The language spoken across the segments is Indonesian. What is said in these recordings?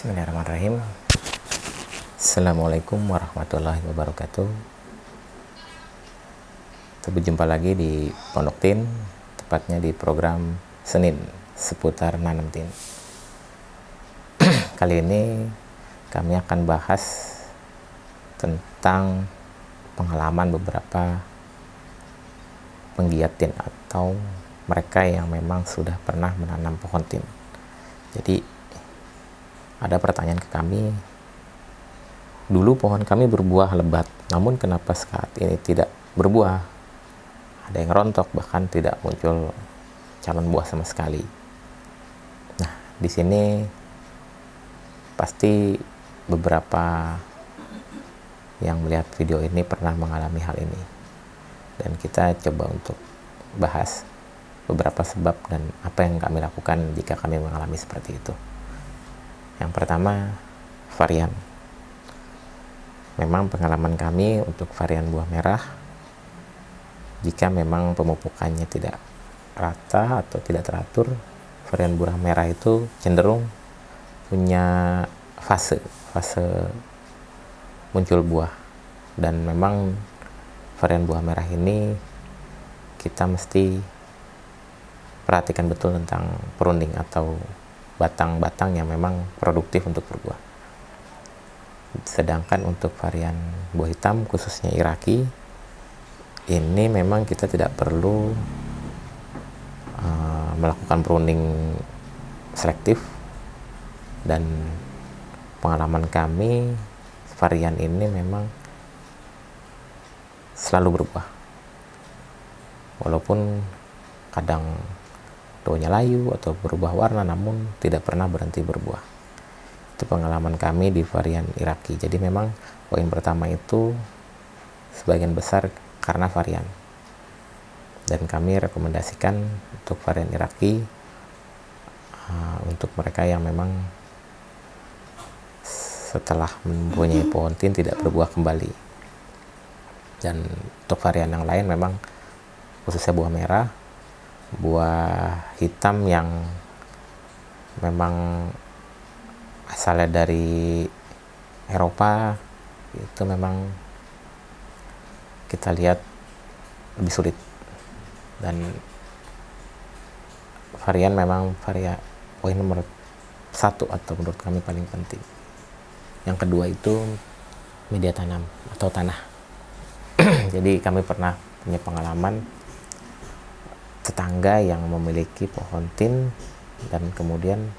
Bismillahirrahmanirrahim. Assalamualaikum warahmatullahi wabarakatuh. Kita berjumpa lagi di Pondok Tin, tepatnya di program Senin seputar nanam tin. Kali ini kami akan bahas tentang pengalaman beberapa penggiat tin atau mereka yang memang sudah pernah menanam pohon tin. Jadi ada pertanyaan ke kami, dulu pohon kami berbuah lebat, namun kenapa saat ini tidak berbuah? Ada yang rontok, bahkan tidak muncul calon buah sama sekali. Nah, di sini pasti beberapa yang melihat video ini pernah mengalami hal ini. Dan kita coba untuk bahas beberapa sebab dan apa yang kami lakukan jika kami mengalami seperti itu. Yang pertama, varian. Memang pengalaman kami untuk varian buah merah, jika memang pemupukannya tidak rata atau tidak teratur, varian buah merah itu cenderung punya fase muncul buah. Dan memang varian buah merah ini kita mesti perhatikan betul tentang pruning atau batang-batang yang memang produktif untuk berbuah. Sedangkan untuk varian buah hitam, khususnya Iraqi, ini memang kita tidak perlu melakukan pruning selektif, dan pengalaman kami varian ini memang selalu berbuah. Walaupun kadang daunnya layu atau berubah warna, namun tidak pernah berhenti berbuah. Itu pengalaman kami di varian Iraqi. Jadi memang poin pertama itu sebagian besar karena varian. Dan kami rekomendasikan untuk varian Iraqi untuk mereka yang memang setelah mempunyai pohon tin tidak berbuah kembali. Dan untuk varian yang lain memang khususnya buah merah, buah hitam yang memang asalnya dari Eropa, itu memang kita lihat lebih sulit. Dan varian memang poin nomor satu atau menurut kami paling penting. Yang kedua itu media tanam atau tanah. Jadi kami pernah punya pengalaman tetangga yang memiliki pohon tin dan kemudian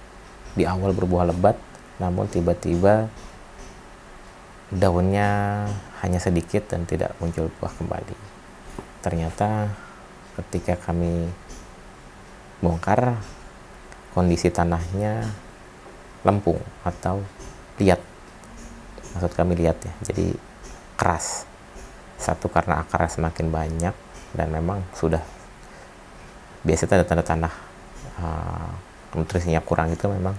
di awal berbuah lebat, namun tiba-tiba daunnya hanya sedikit dan tidak muncul buah kembali. Ternyata ketika kami bongkar, kondisi tanahnya lempung atau liat. Maksud kami liat ya, jadi keras. Satu karena akarnya semakin banyak dan memang sudah biasanya tanda-tanda tanah nutrisinya kurang, itu memang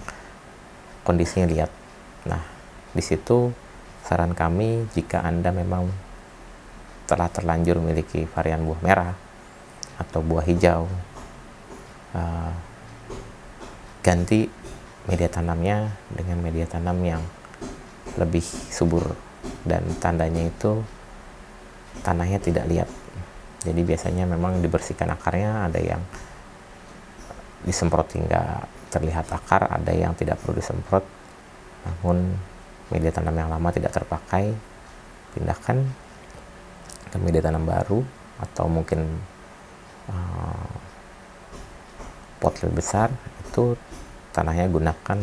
kondisinya liat. Nah, di situ saran kami, jika Anda memang telah terlanjur memiliki varian buah merah atau buah hijau, ganti media tanamnya dengan media tanam yang lebih subur, dan tandanya itu tanahnya tidak liat. Jadi biasanya memang dibersihkan akarnya, ada yang disemprot hingga terlihat akar, ada yang tidak perlu disemprot, namun media tanam yang lama tidak terpakai, pindahkan ke media tanam baru, atau mungkin pot lebih besar, itu tanahnya gunakan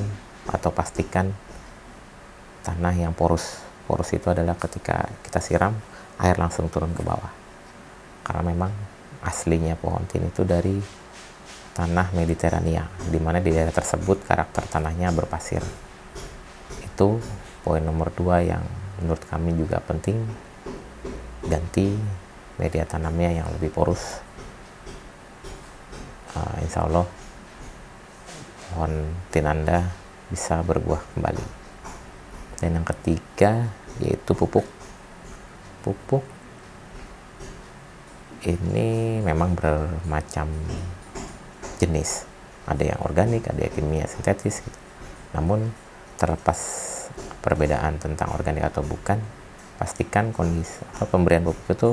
atau pastikan tanah yang porus. Porus itu adalah ketika kita siram, air langsung turun ke bawah. Karena memang aslinya pohon tin itu dari tanah Mediterania, di mana di daerah tersebut karakter tanahnya berpasir. Itu poin nomor 2 yang menurut kami juga penting. Ganti media tanamnya yang lebih porus. Insya Allah pohon tin Anda bisa berbuah kembali. Dan yang ketiga yaitu pupuk. Pupuk ini memang bermacam jenis, ada yang organik, ada yang kimia sintetis gitu. Namun terlepas perbedaan tentang organik atau bukan, pastikan kondisi atau pemberian pupuk itu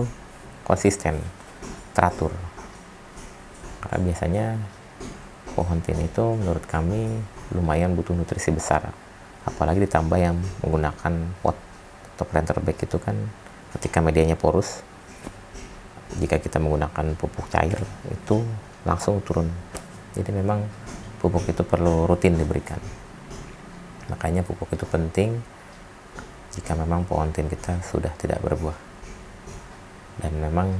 konsisten, teratur. Karena biasanya pohon tin itu menurut kami lumayan butuh nutrisi besar, apalagi ditambah yang menggunakan pot atau planter bag itu kan ketika medianya porus, jika kita menggunakan pupuk cair itu langsung turun. Jadi memang pupuk itu perlu rutin diberikan. Makanya pupuk itu penting jika memang pohon tin kita sudah tidak berbuah. Dan memang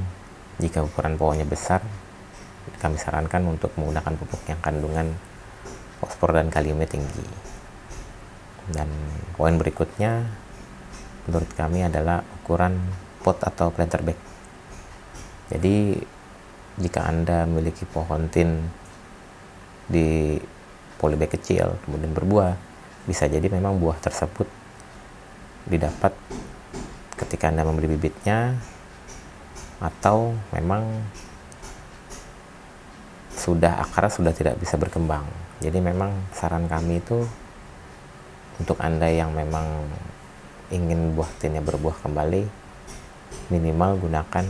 jika ukuran pohonnya besar, kami sarankan untuk menggunakan pupuk yang kandungan fosfor dan kaliumnya tinggi. Dan poin berikutnya menurut kami adalah ukuran pot atau planter bag. Jadi jika Anda memiliki pohon tin di polybag kecil kemudian berbuah, bisa jadi memang buah tersebut didapat ketika Anda membeli bibitnya, atau memang akar sudah tidak bisa berkembang. Jadi memang saran kami itu untuk Anda yang memang ingin buah tinnya berbuah kembali, minimal gunakan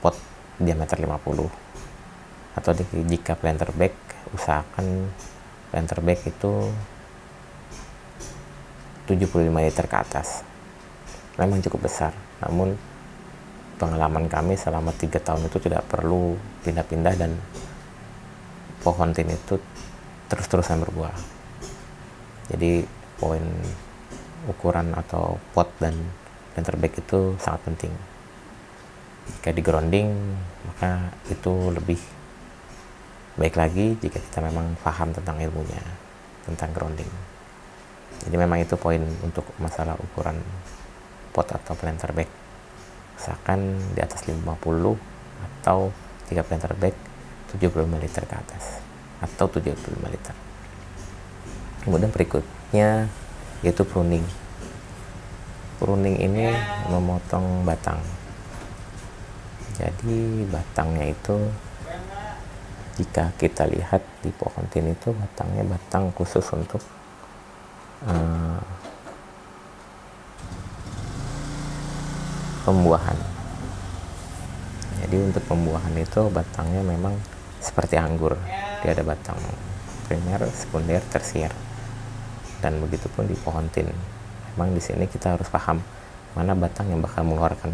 pot diameter 50, atau jika planter bag, usahakan planter bag itu 75 liter ke atas. Memang cukup besar, namun pengalaman kami selama 3 tahun itu tidak perlu pindah-pindah dan pohon tin itu terus-terusan berbuah. Jadi poin ukuran atau pot dan planter bag itu sangat penting. Jika di grounding, maka itu lebih baik lagi jika kita memang paham tentang ilmunya, tentang grounding. Jadi memang itu poin untuk masalah ukuran pot atau planter bag. Usahakan di atas 50, atau jika planter bag 75 liter ke atas atau 75 liter. Kemudian berikutnya yaitu pruning. Pruning ini memotong batang. Jadi batangnya itu, jika kita lihat di pohon tin itu batangnya batang khusus untuk pembuahan. Jadi untuk pembuahan itu batangnya memang seperti anggur, dia ada batang primer, sekunder, tersier, dan begitupun di pohon tin. Memang di sini kita harus paham mana batang yang bakal mengeluarkan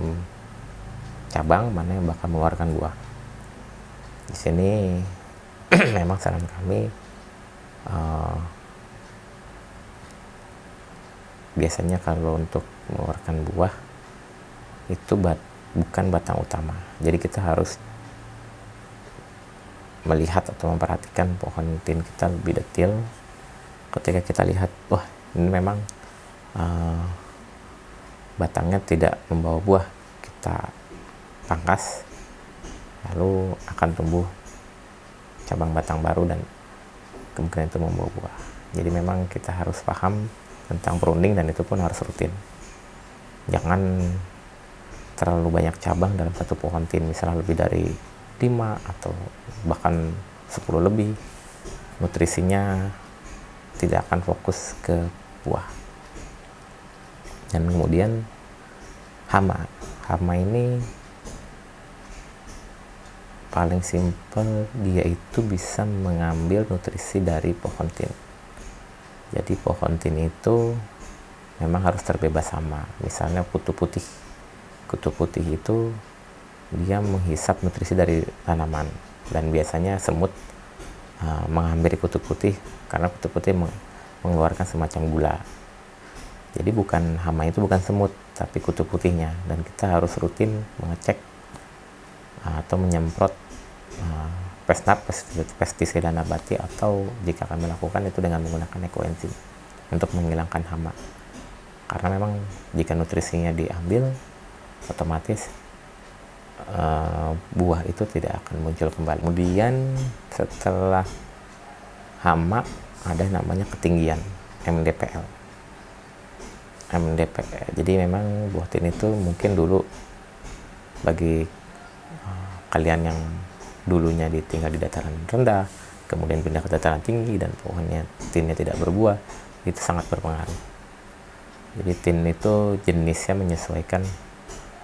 cabang, mana yang bakal mengeluarkan buah. Di sini memang saran kami biasanya kalau untuk mengeluarkan buah itu bukan batang utama. Jadi kita harus melihat atau memperhatikan pohon tin kita lebih detail. Ketika kita lihat, wah ini memang batangnya tidak membawa buah, kita pangkas, lalu akan tumbuh cabang batang baru dan kemungkinan itu membawa buah. Jadi memang kita harus paham tentang pruning, dan itu pun harus rutin. Jangan terlalu banyak cabang dalam satu pohon tin, misalnya lebih dari 5 atau bahkan 10 lebih. Nutrisinya tidak akan fokus ke buah. Dan kemudian hama ini paling simpel, dia itu bisa mengambil nutrisi dari pohon tin. Jadi pohon tin itu memang harus terbebas hama. Misalnya kutu putih itu dia menghisap nutrisi dari tanaman, dan biasanya semut menghampiri kutu putih karena kutu putih mengeluarkan semacam gula. Jadi hama itu bukan semut, tapi kutu putihnya, dan kita harus rutin mengecek atau menyemprot pestisida nabati, atau jika kami lakukan itu dengan menggunakan ekoenzim untuk menghilangkan hama. Karena memang jika nutrisinya diambil, otomatis buah itu tidak akan muncul kembali. Kemudian setelah hama ada namanya ketinggian, MDPL. Jadi memang buah tin itu mungkin dulu bagi kalian yang dulunya tinggal di dataran rendah, kemudian pindah ke dataran tinggi dan pohonnya tinnya tidak berbuah, itu sangat berpengaruh. Jadi tin itu jenisnya menyesuaikan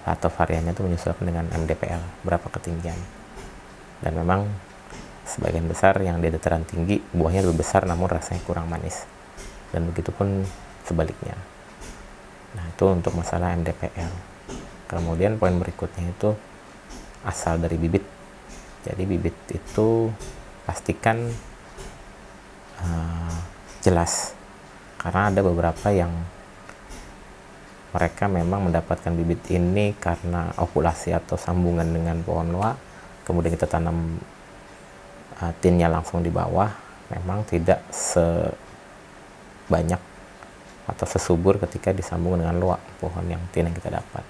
atau variannya itu menyesuaikan dengan MDPL, berapa ketinggian. Dan memang sebagian besar yang di dataran tinggi buahnya lebih besar namun rasanya kurang manis. Dan begitupun sebaliknya. Nah, itu untuk masalah MDPL. Kemudian poin berikutnya itu asal dari bibit. Jadi bibit itu pastikan jelas, karena ada beberapa yang mereka memang mendapatkan bibit ini karena okulasi atau sambungan dengan pohon loa, kemudian kita tanam tinnya langsung di bawah, memang tidak sebanyak atau sesubur ketika disambung dengan loa pohon yang tin yang kita dapat.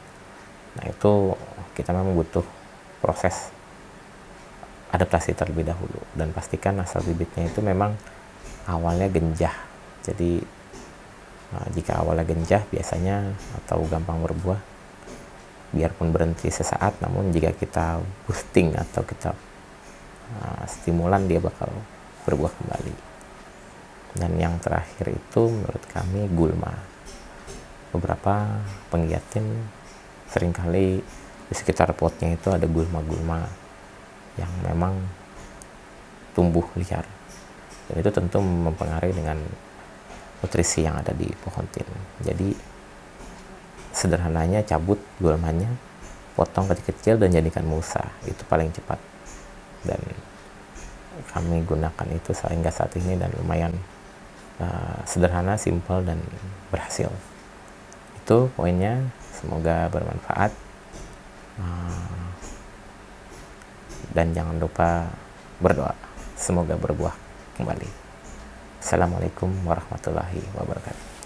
Nah, itu kita memang butuh proses adaptasi terlebih dahulu, dan pastikan asal bibitnya itu memang awalnya genjah. Jadi jika awalnya genjah biasanya atau gampang berbuah, biarpun berhenti sesaat, namun jika kita boosting atau kita stimulan, dia bakal berbuah kembali. Dan yang terakhir itu menurut kami gulma. Beberapa penggiat tin seringkali di sekitar potnya itu ada gulma-gulma yang memang tumbuh liar, dan itu tentu mempengaruhi dengan nutrisi yang ada di pohon tin. Jadi sederhananya cabut gulmanya, potong kecil-kecil dan jadikan mulsa, itu paling cepat. Dan kami gunakan itu sehingga saat ini dan lumayan sederhana, simpel, dan berhasil. Itu poinnya, semoga bermanfaat. Dan jangan lupa berdoa, semoga berbuah kembali. Assalamualaikum warahmatullahi wabarakatuh.